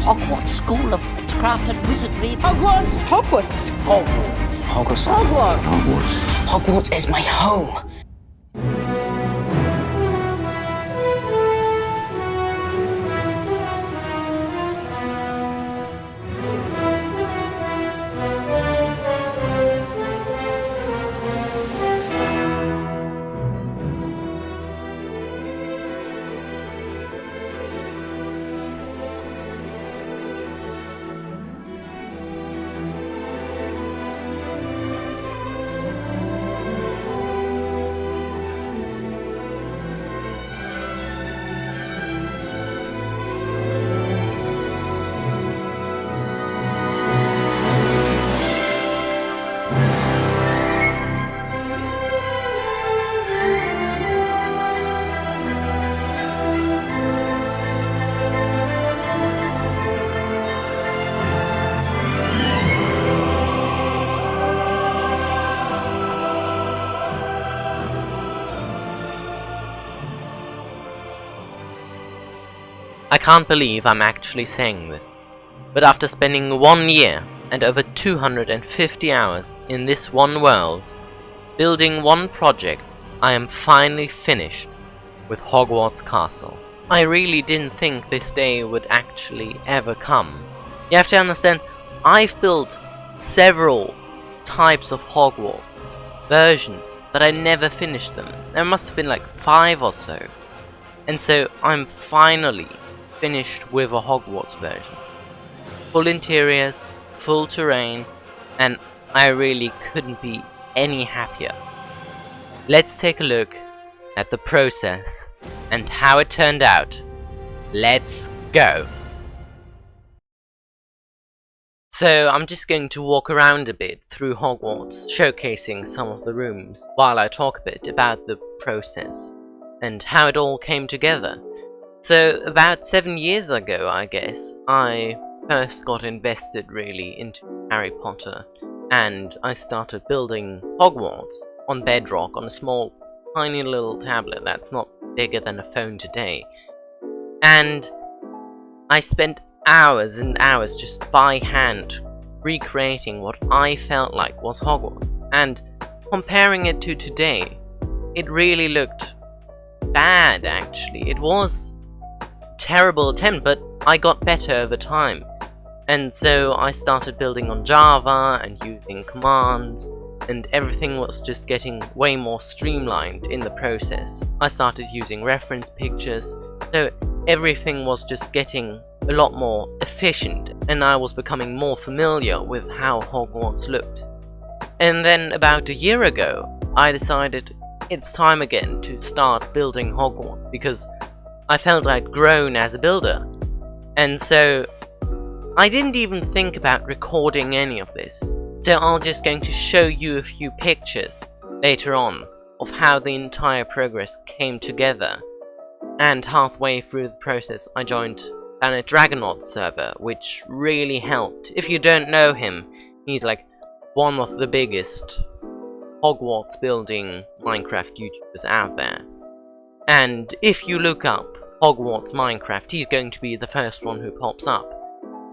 Hogwarts School of Witchcraft and Wizardry. Hogwarts! Hogwarts! Hogwarts. Hogwarts! Hogwarts. Hogwarts! Hogwarts is my home. I can't believe I'm actually saying this, but after spending 1 year and over 250 hours in this one world, building one project, I am finally finished with Hogwarts Castle. I really didn't think this day would actually ever come. You have to understand, I've built several types of Hogwarts versions, but I never finished them. There must have been like 5 or so. And so I'm finally finished with a Hogwarts version. Full interiors, full terrain, and I really couldn't be any happier. Let's take a look at the process and how it turned out. Let's go! So I'm just going to walk around a bit through Hogwarts, showcasing some of the rooms, while I talk a bit about the process and how it all came together. So about 7 years ago, I guess, I first got invested really into Harry Potter, and I started building Hogwarts on bedrock on a small tiny little tablet that's not bigger than a phone today. And I spent hours and hours just by hand recreating what I felt like was Hogwarts, and comparing it to today, it really looked bad actually. It was terrible attempt, but I got better over time. And so I started building on Java and using commands, and everything was just getting way more streamlined in the process. I started using reference pictures, so everything was just getting a lot more efficient, and I was becoming more familiar with how Hogwarts looked. And then about a year ago, I decided it's time again to start building Hogwarts, because I felt I'd grown as a builder. And so I didn't even think about recording any of this. So I'm just going to show you a few pictures later on of how the entire progress came together. And halfway through the process I joined PlanetDragonod's server, which really helped. If you don't know him, he's like one of the biggest Hogwarts building Minecraft YouTubers out there. And if you look up Hogwarts Minecraft, he's going to be the first one who pops up.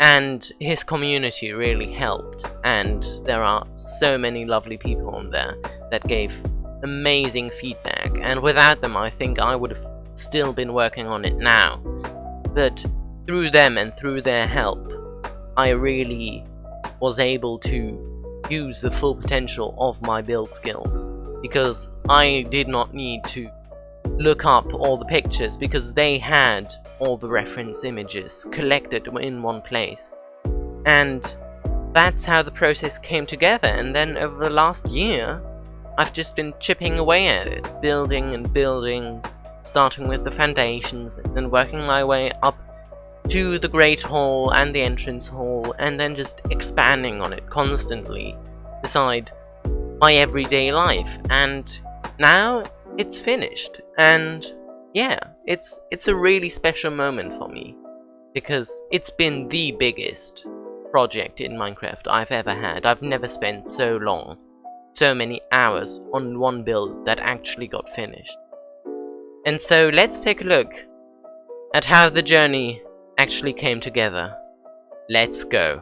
And his community really helped, and there are so many lovely people on there that gave amazing feedback, and without them I think I would have still been working on it now. But through them and through their help, I really was able to use the full potential of my build skills, because I did not need to look up all the pictures, because they had all the reference images collected in one place. And that's how the process came together. And then over the last year, I've just been chipping away at it, building and building, starting with the foundations and then working my way up to the Great Hall and the Entrance Hall, and then just expanding on it constantly beside my everyday life. And now it's finished, and yeah, it's a really special moment for me, because it's been the biggest project in Minecraft I've ever had. I've never spent so long, so many hours on one build that actually got finished. And so let's take a look at how the journey actually came together. Let's go.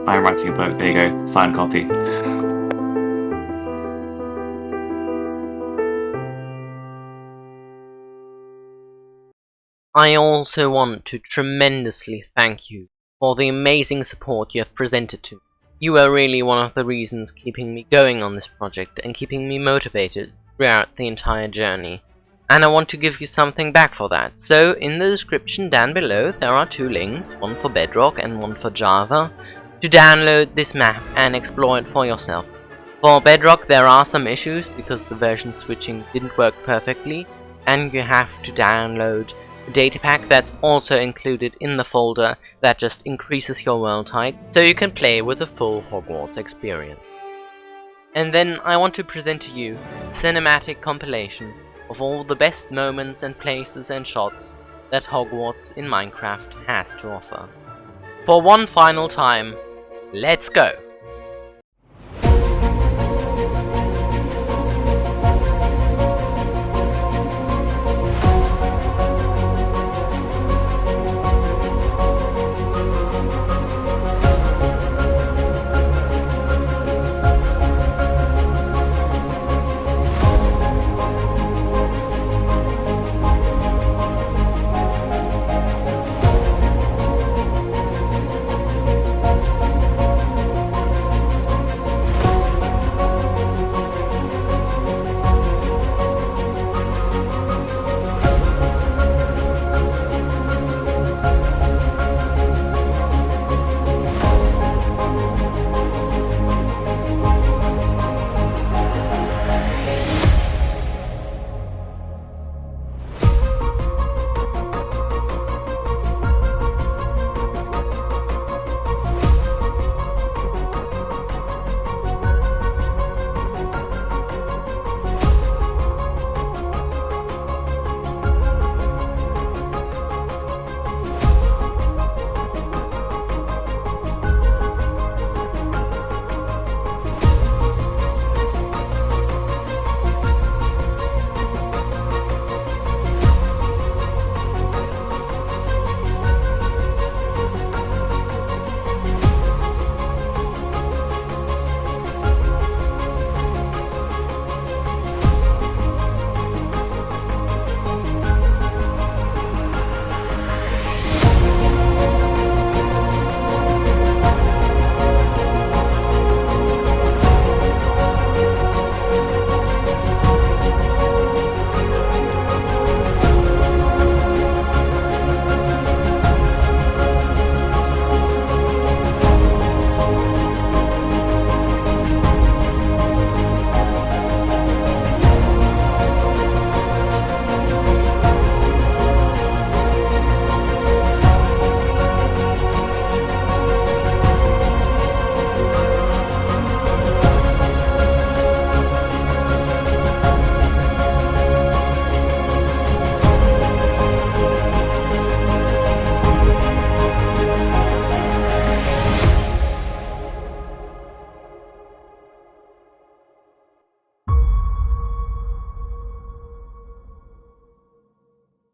I'm writing a book, there you go, signed copy. I also want to tremendously thank you for the amazing support you have presented to me. You are really one of the reasons keeping me going on this project and keeping me motivated throughout the entire journey. And I want to give you something back for that. So in the description down below there are 2 links, one for Bedrock and one for Java, to download this map and explore it for yourself. For Bedrock there are some issues because the version switching didn't work perfectly, and you have to download a data pack that's also included in the folder that just increases your world height, so you can play with a full Hogwarts experience. And then I want to present to you a cinematic compilation of all the best moments and places and shots that Hogwarts in Minecraft has to offer. For one final time, let's go!